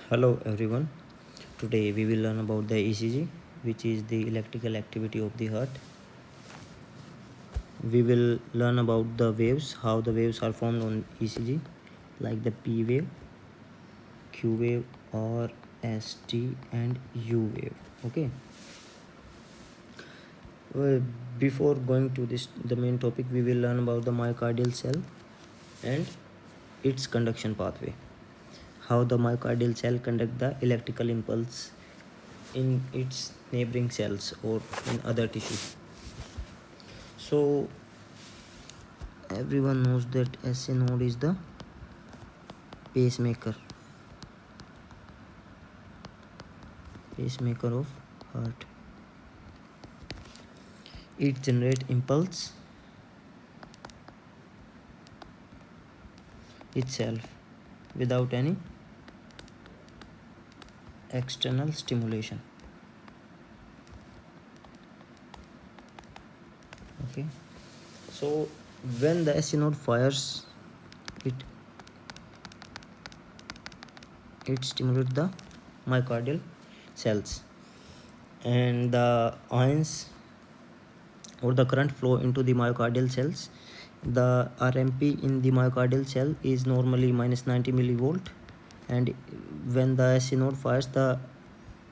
Hello everyone. Today we will learn about the ECG, which is the electrical activity of the heart. We will learn about the waves, how the waves are formed on ECG, like the P wave, Q wave, or ST and U wave. Okay. Well, before going to the main topic, we will learn about the myocardial cell and its conduction pathway. How the myocardial cell conduct the electrical impulse in its neighboring cells or in other tissues. So everyone knows that SA node is the pacemaker of heart. It generates impulse itself without any external stimulation. Okay, so when the SA node fires, it stimulates the myocardial cells, and the ions or the current flow into the myocardial cells. The RMP in the myocardial cell is normally minus 90 millivolt, and when the SA node fires, the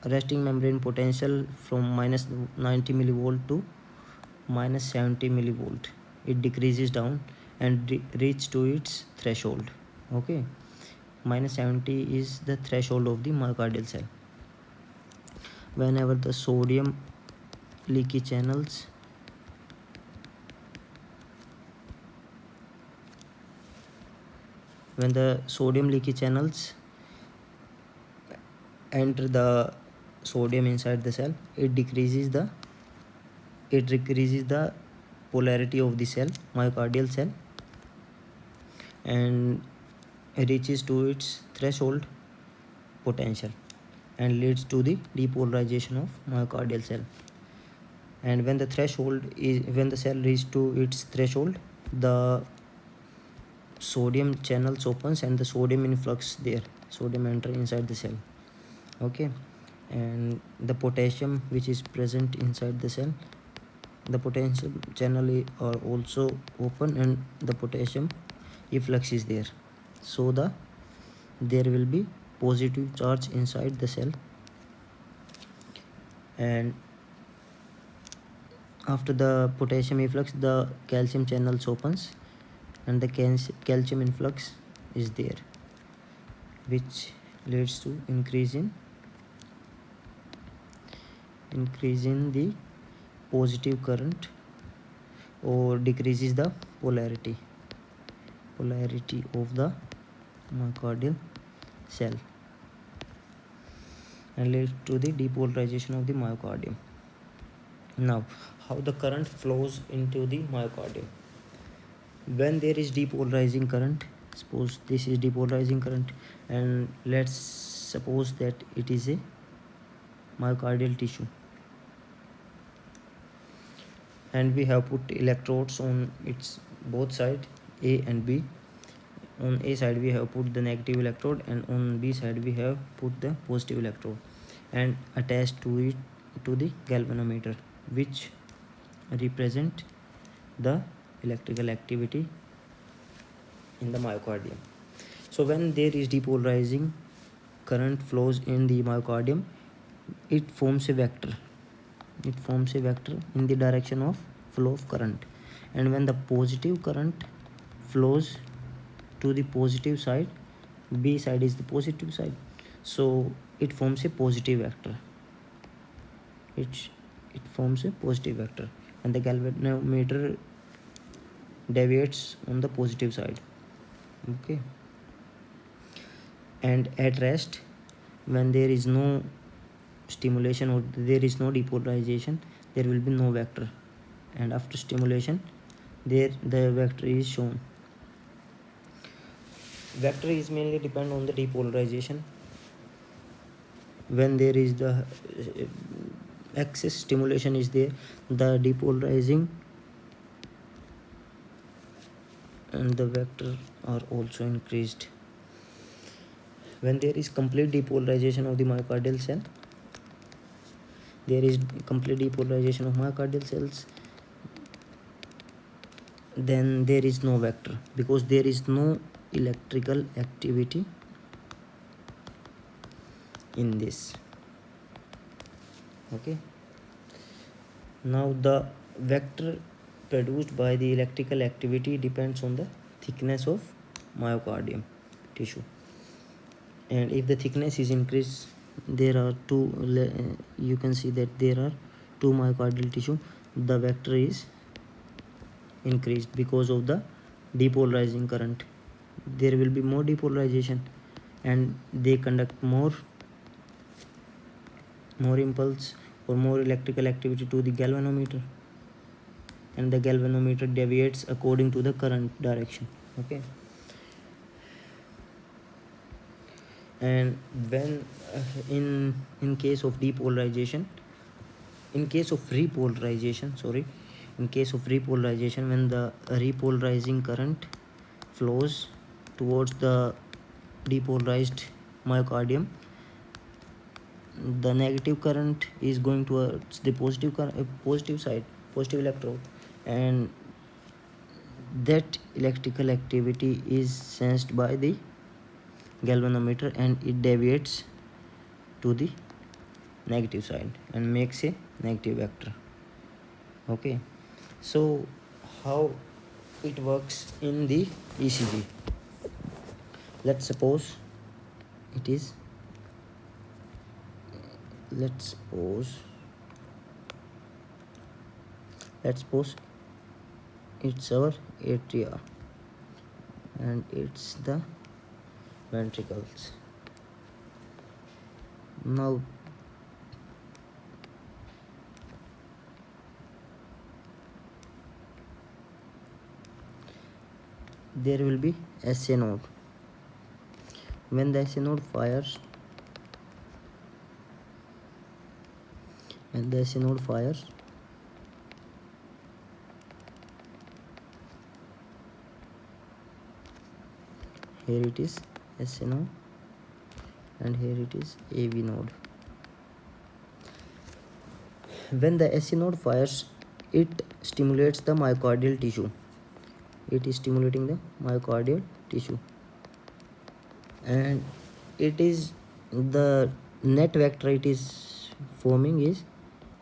resting membrane potential from minus 90 millivolt to minus 70 millivolt, it decreases down and reach to its threshold. Okay, minus 70 is the threshold of the myocardial cell. Whenever the sodium leaky channels enter the sodium inside the cell, it decreases the polarity of the cell, myocardial cell, and reaches to its threshold potential and leads to the depolarization of myocardial cell. And when the cell reaches to its threshold, the sodium channels opens and the sodium enter inside the cell. Okay, and the potassium which is present inside the cell, the potassium channel are also open and the potassium efflux is there, so there will be positive charge inside the cell. And after the potassium efflux, the calcium channels opens and the calcium influx is there, which leads to increase in the positive current or decreases the polarity of the myocardial cell and leads to the depolarization of the myocardium. Now, how the current flows into the myocardium? When there is depolarizing current, suppose this is depolarizing current, and let's suppose that it is a myocardial tissue, and we have put electrodes on its both sides, A and B. On A side we have put the negative electrode, and on B side we have put the positive electrode, and attached to it to the galvanometer, which represent the electrical activity in the myocardium. So when there is depolarizing current flows in the myocardium, it forms a vector in the direction of flow of current. And when the positive current flows to the positive side, B side is the positive side, so it forms a positive vector. It forms a positive vector, and the galvanometer deviates on the positive side. Okay, and at rest, when there is no stimulation or there is no depolarization, there will be no vector, and after stimulation, the vector is shown. Vector is mainly depend on the depolarization. When there is the excess stimulation is there, the depolarizing and the vector are also increased. when there is complete depolarization of the myocardial cell, there is complete depolarization of myocardial cells, then there is no vector, because there is no electrical activity in this. Okay, now the vector produced by the electrical activity depends on the thickness of myocardium tissue, and if the thickness is increased, there are you can see that there are two myocardial tissue, the vector is increased because of the depolarizing current. There will be more depolarization and they conduct more impulse or more electrical activity to the galvanometer, and the galvanometer deviates according to the current direction. Okay, and when in case of depolarization, in case of repolarization, in case of repolarization, when the repolarizing current flows towards the depolarized myocardium, the negative current is going towards the positive side, positive electrode, and that electrical activity is sensed by the galvanometer and it deviates to the negative side and makes a negative vector. Okay, so how it works in the ECG? Let's suppose it is let's suppose it's our atria and it's the ventricles. Now there will be SA node. When the SA node fires, here it is SA node and here it is AV node. When the SA node fires, it stimulates the myocardial tissue. It is stimulating the myocardial tissue, and it is the net vector it is forming is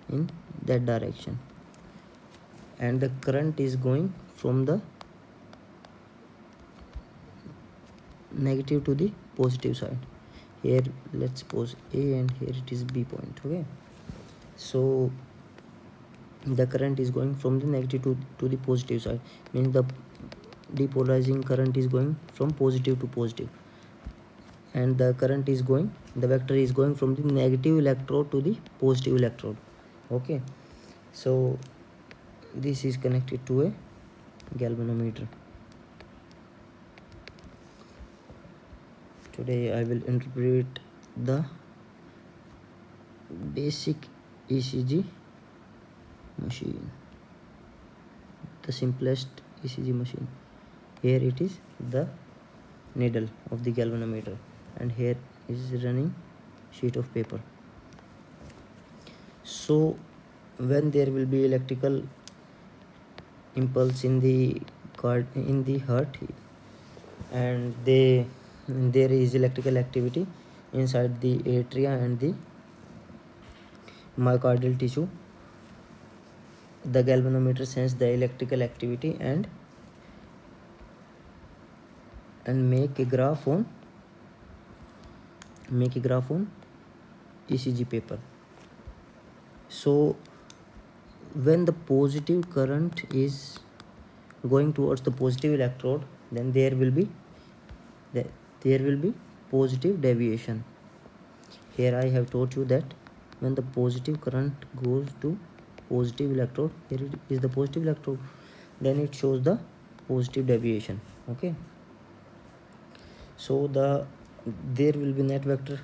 in that direction, and the current is going from the negative to the positive side. Here let's suppose A and here it is B point. Okay, so the current is going from the negative to the positive side, means the depolarizing current is going from positive to positive, and the vector is going from the negative electrode to the positive electrode. Okay, so this is connected to a galvanometer. Today I will interpret the basic ECG machine, the simplest ECG machine. Here it is the needle of the galvanometer, and here is running sheet of paper. So when there will be electrical impulse in the heart, and there is electrical activity inside the atria and the myocardial tissue, the galvanometer senses the electrical activity and make a graph on ECG paper. So when the positive current is going towards the positive electrode, then there will be positive deviation. Here I have taught you that when the positive current goes to positive electrode, here it is the positive electrode, then it shows the positive deviation. Okay, so there will be net vector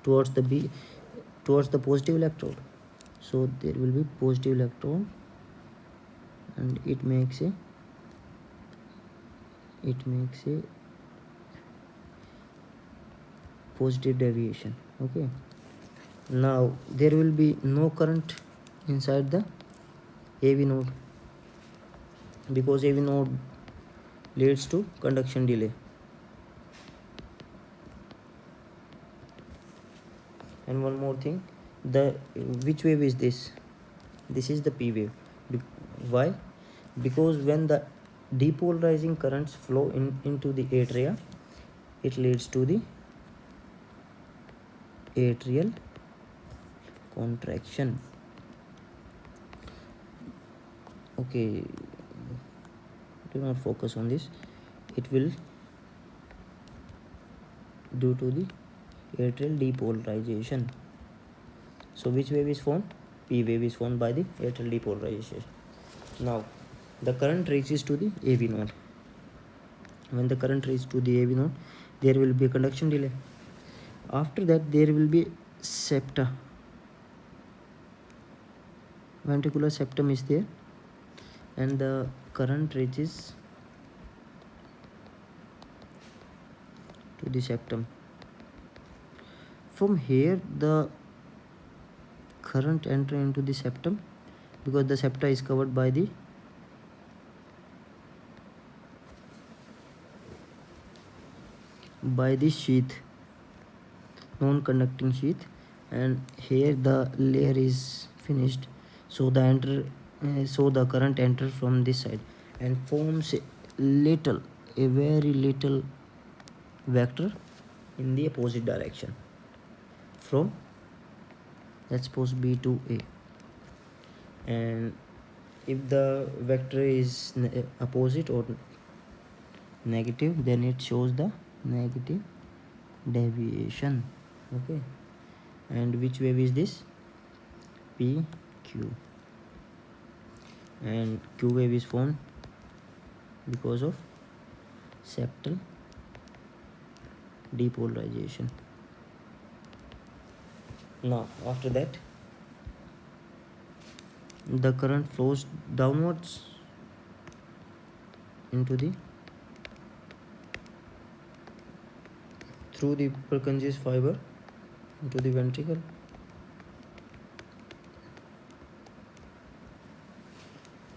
towards the positive electrode. So there will be positive electron and it makes a positive deviation. Okay, now there will be no current inside the AV node, because AV node leads to conduction delay. And one more thing, the which wave is this? This is the P wave. Why? Because when the depolarizing currents flow into the atria, it leads to the atrial contraction. Okay, do not focus on this. It will due to the atrial depolarization. So which wave is formed? P wave is formed by the atrial depolarization. Now the current reaches to the AV node. When the current reaches to the AV node, there will be a conduction delay. After that, there will be septa. Ventricular septum is there, and the current reaches to the septum. From here, the current enter into the septum, because the septa is covered by the sheath, non-conducting sheath, and here the layer is finished. So the current enters from this side and forms a very little vector in the opposite direction from, let's suppose, B to A. And if the vector is opposite or negative, then it shows the negative deviation. Okay, and which wave is this? PQ. And Q wave is formed because of septal depolarization. Now after that, the current flows downwards into the through the Purkinje's fiber into the ventricle,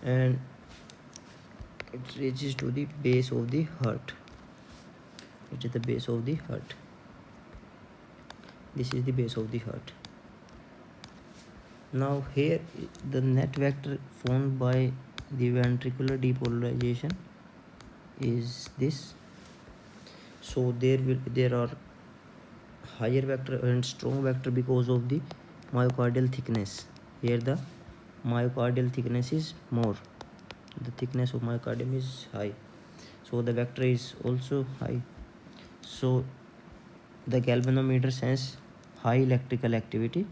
and it reaches to the base of the heart. It is the base of the heart. This is the base of the heart. Now here the net vector formed by the ventricular depolarization is this. So there are higher vector and strong vector because of the myocardial thickness. Here the myocardial thickness is more. The thickness of myocardium is high, so the vector is also high. So the galvanometer sense high electrical activity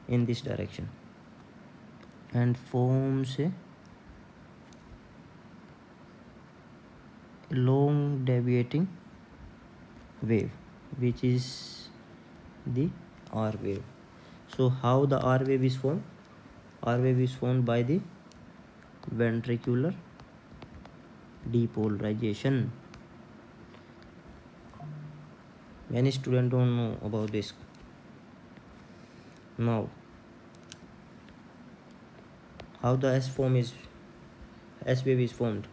in this direction and forms a long deviating wave, which is the R wave. So how the R wave is formed? R wave is formed by the ventricular depolarization. Many students don't know about this. Now how the S wave is formed?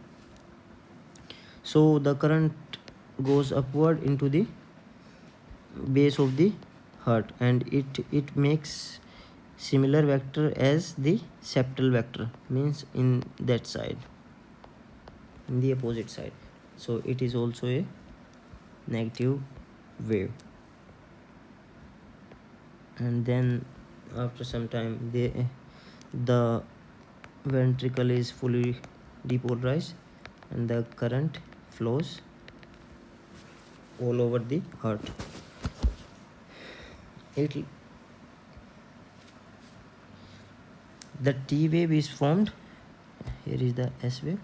So the current goes upward into the base of the heart, and it makes similar vector as the septal vector, means in that side, in the opposite side. So it is also a negative wave. And then after some time the ventricle is fully depolarized and the current flows all over the heart. The T wave is formed. Here is the S wave.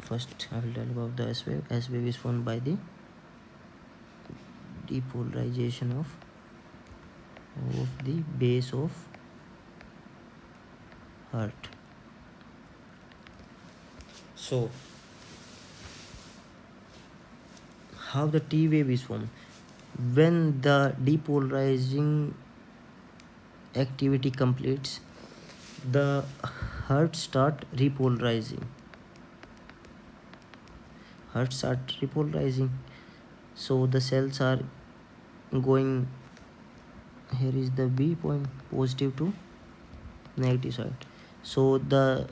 First I will tell about the S wave. S wave is formed by the depolarization of the base of heart. So how the T wave is formed? When the depolarizing activity completes, the heart start repolarizing. So the cells are going, here is the B point, positive to negative side. So the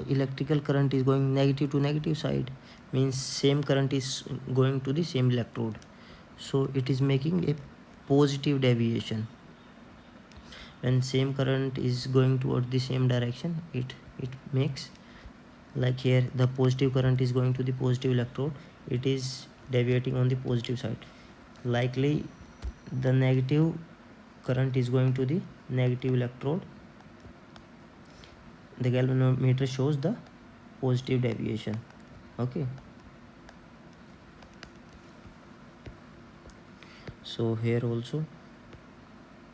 electrical current is going negative to negative side, means same current is going to the same electrode, so it is making a positive deviation. When same current is going toward the same direction, it makes, like here the positive current is going to the positive electrode, it is deviating on the positive side. Likely the negative current is going to the negative electrode, the galvanometer shows the positive deviation. Okay, so here also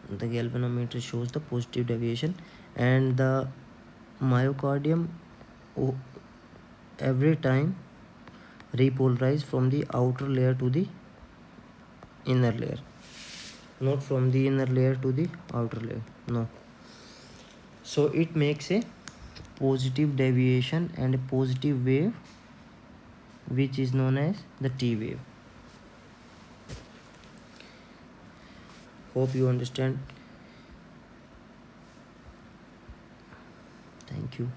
the galvanometer shows the positive deviation, and the myocardium every time repolarize from the outer layer to the inner layer, not from the inner layer to the outer layer, no. So it makes a positive deviation and a positive wave, which is known as the T wave. Hope you understand. Thank you.